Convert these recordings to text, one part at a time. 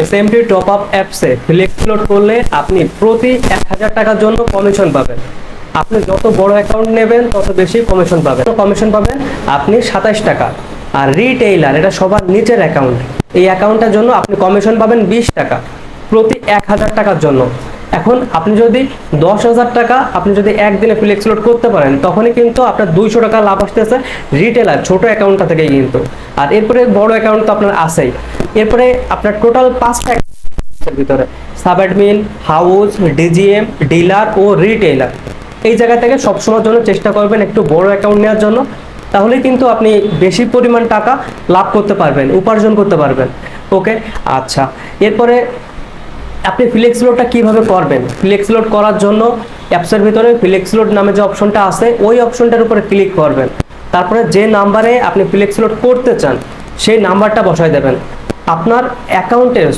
SMT top up অ্যাপসে flakes load করলে আপনি প্রতি 1000 টাকার জন্য কমিশন পাবেন। আপনি যত বড় অ্যাকাউন্ট নেবেন তত বেশি কমিশন পাবেন। কমিশন পাবেন আপনি 27 টাকা। আর রিটেইলার, এটা সবার নিচের অ্যাকাউন্ট, এই অ্যাকাউন্টের জন্য আপনি কমিশন পাবেন 20 টাকা প্রতি 1000 টাকার জন্য। এখন আপনি যদি 10,000 টাকা আপনি যদি একদিনে ফ্লেক্স লোড করতে পারেন, তখনই কিন্তু আপনার 200 টাকা লাভ আসতেছে রিটেলার ছোট অ্যাকাউন্টটা থেকেই কিন্তু। আর এরপরে বড় অ্যাকাউন্ট তো আপনার আছেই। এরপরে আপনার টোটাল 5টা ভিতরে sub admin, house, DGM, dealer ও রিটেইলার, এই জায়গা থেকে সবসময়ের জন্য চেষ্টা করবেন একটু বড় অ্যাকাউন্ট নেওয়ার জন্য। তাহলে কিন্তু আপনি বেশি পরিমাণ টাকা লাভ করতে পারবেন, উপার্জন করতে পারবেন। ওকে, আচ্ছা, এরপরে আপনি ফ্লেক্স লোডটা কিভাবে করবেন? ফ্লেক্স লোড করার জন্য অ্যাপসের ভিতরে ফ্লেক্স লোড নামে যে অপশনটা আছে ওই অপশনটার উপরে ক্লিক করবেন। তারপরে যে নাম্বারে আপনি ফ্লেক্স লোড করতে চান সেই নাম্বারটা বসায় দেবেন। আপনার অ্যাকাউন্টের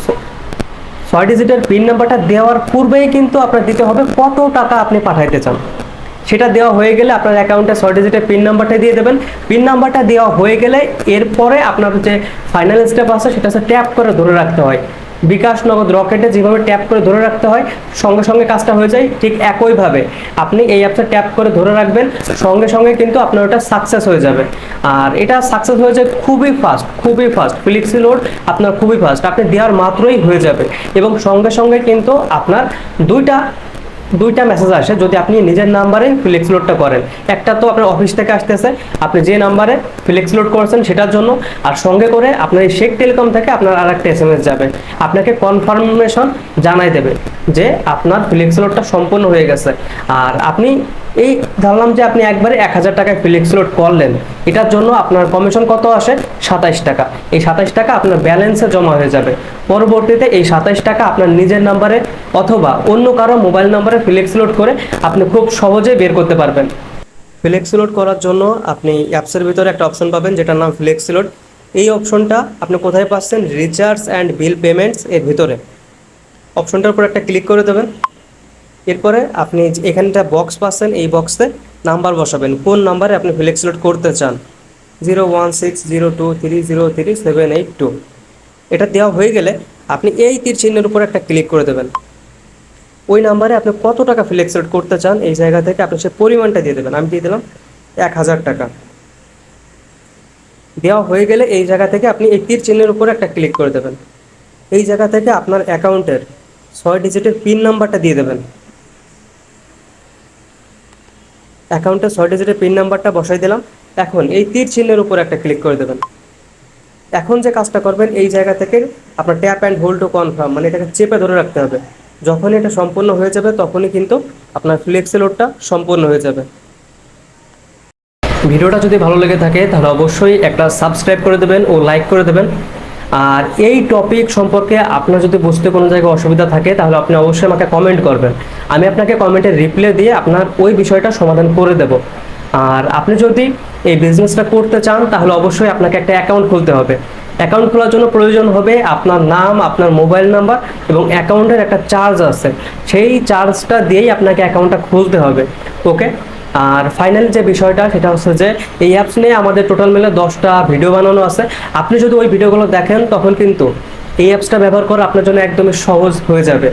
6 ডিজিটের পিন নাম্বারটা দেওয়ার পূর্বেই কিন্তু আপনার দিতে হবে কত টাকা আপনি পাঠাইতে চান। সেটা দেওয়া হয়ে গেলে আপনার অ্যাকাউন্টে 6 ডিজিটের পিন নাম্বারটা দিয়ে দেবেন। পিন নাম্বারটা দেওয়া হয়ে গেলে এরপরে আপনার যে ফাইনাল স্টেপ আছে সেটা হচ্ছে ট্যাপ করে ধরে রাখতে হয়। বিকাশ, নগদ, রকেটে যেভাবে ট্যাপ করে ধরে রাখতে হয় সঙ্গে সঙ্গে কাজটা হয়ে যায়, ঠিক একইভাবে আপনি এই অ্যাপটা ট্যাপ করে ধরে রাখবেন, সঙ্গে সঙ্গে কিন্তু আপনার ওটা সাকসেস হয়ে যাবে। আর এটা সাকসেস হয়ে যায় খুবই ফাস্ট, খুবই ফাস্ট। ফ্লেক্সি লোড আপনার খুবই ফাস্ট, আপনি দেওয়ার মাত্রই হয়ে যাবে এবং সঙ্গে সঙ্গে কিন্তু আপনার দুইটা মেসেজ আসে যদি আপনি নিজের নাম্বারে ফ্লেক্স লোডটা করেন। একটা তো আপনার অফিস থেকে আসতেছে আপনি যে নাম্বারে ফ্লেক্স লোড করেছেন সেটার জন্য, আর সঙ্গে করে আপনার এই শেখ টেলিকম থেকে আপনার আরেকটা এসএমএস যাবে, আপনাকে কনফার্মেশন জানাই দেবে যে আপনার ফ্লেক্স লোডটা সম্পূর্ণ হয়ে গেছে। আর আপনি এই ধরলাম যে আপনি একবারে 1000 টাকায় ফ্লেক্স লোড করলেন, এটার জন্য আপনার কমিশন কত আসে? 27 টাকা। এই 27 টাকা আপনার ব্যালেন্সে জমা হয়ে যাবে। পরবর্তীতে এই 27 টাকা আপনার নিজের নাম্বারে অথবা অন্য কারো মোবাইল নাম্বারে ফ্লেক্স লোড করে আপনি খুব সহজে বের করতে পারবেন। ফ্লেক্স লোড করার জন্য আপনি অ্যাপসের ভিতরে একটা অপশন পাবেন যেটার নাম ফ্লেক্স লোড। এই অপশনটা আপনি কোথায় পাচ্ছেন? রিচার্জ অ্যান্ড বিল পেমেন্টস এর ভিতরে অপশনটার উপর একটা ক্লিক করে দেবেন। এরপরে আপনি এখানটা বক্স পাচ্ছেন, এই বক্সে নাম্বার বসাবেন, কোন নাম্বারে আপনি ফ্লেক্স লোড করতে চান। 01602303782। এটা দেওয়া হয়ে গেলে আপনি এই তীর চিহ্নের উপর একটা ক্লিক করে দেবেন। ওই নাম্বারে আপনি কত টাকা ফ্লেক্স লোড করতে চান এই জায়গা থেকে আপনি সে পরিমাণটা দিয়ে দেবেন। আমি দিয়ে দিলাম 1000 টাকা। দেওয়া হয়ে গেলে এই জায়গা থেকে আপনি এই তীর চিহ্নের উপর একটা ক্লিক করে দেবেন। এই জায়গা থেকে আপনার অ্যাকাউন্টের 6 ডিজিটের পিন নাম্বারটা দিয়ে দেবেন। অ্যাকাউন্টে 6 ডিজিটের পিন নাম্বারটা বসাই দিলাম। এখন এই তীর চিহ্নের উপর একটা ক্লিক করে দেবেন। এখন যে কাজটা করবেন এই জায়গা থেকে আপনার tap and hold to confirm, মানে এটাকে চেপে ধরে রাখতে হবে। যখনই এটা সম্পূর্ণ হয়ে যাবে তখনই কিন্তু আপনার ফ্লেক্সি লোডটা সম্পূর্ণ হয়ে যাবে। ভিডিওটা যদি ভালো লেগে থাকে তাহলে অবশ্যই একটা সাবস্ক্রাইব করে দেবেন ও লাইক করে দেবেন। আর এই টপিক সম্পর্কে আপনার যদি বুঝতে কোনো জায়গায় অসুবিধা থাকে তাহলে আপনি অবশ্যই আমাকে কমেন্ট করবেন, আমি আপনাকে কমেন্টে রিপ্লাই দিয়ে আপনার ওই বিষয়টা সমাধান করে দেব। আর আপনি যদি এই বিজনেসটা করতে চান তাহলে অবশ্যই আপনাকে একটা অ্যাকাউন্ট খুলতে হবে। অ্যাকাউন্ট খোলার জন্য প্রয়োজন হবে আপনার নাম, আপনার মোবাইল নাম্বার এবং অ্যাকাউন্টের একটা চার্জ আছে, সেই চার্জটা দিয়েই আপনাকে অ্যাকাউন্টটা খুলতে হবে। ওকে, আর ফাইনাল যে বিষয়টা সেটা হচ্ছে যে এই অ্যাপস নিয়ে আমাদের টোটাল মিলে 10টা ভিডিও বানানো আছে। আপনি যদি ওই ভিডিওগুলো দেখেন তখন কিন্তু এই অ্যাপসটা ব্যবহার করা আপনার জন্য একদমই সহজ হয়ে যাবে।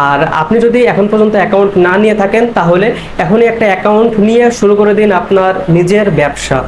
আর আপনি যদি এখন পর্যন্ত অ্যাকাউন্ট না নিয়ে থাকেন তাহলে এখনই একটা অ্যাকাউন্ট নিয়ে শুরু করে দিন আপনার নিজের ব্যবসা।